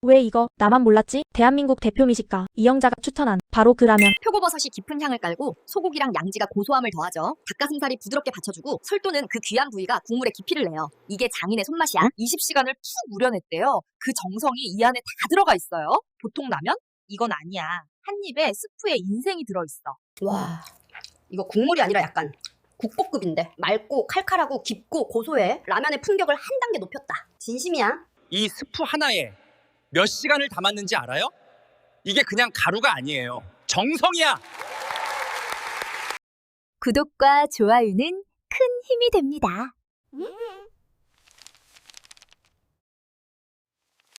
왜 이거 나만 몰랐지? 대한민국 대표 미식가 이영자가 추천한 바로 그 라면. 표고버섯이 깊은 향을 깔고 소고기랑 양지가 고소함을 더하죠. 닭가슴살이 부드럽게 받쳐주고 설도는 그 귀한 부위가 국물에 깊이를 내요. 이게 장인의 손맛이야. 20시간을 푹 우려냈대요. 그 정성이 이 안에 다 들어가 있어요. 보통 라면? 이건 아니야. 한 입에 스프에 인생이 들어있어. 와, 이거 국물이 아니라 약간 국보급인데 맑고 칼칼하고 깊고 고소해. 라면의 품격을 한 단계 높였다. 진심이야. 이 스프 하나에 몇 시간을 담았는지 알아요? 이게 그냥 가루가 아니에요. 정성이야. 구독과 좋아요는 큰 힘이 됩니다.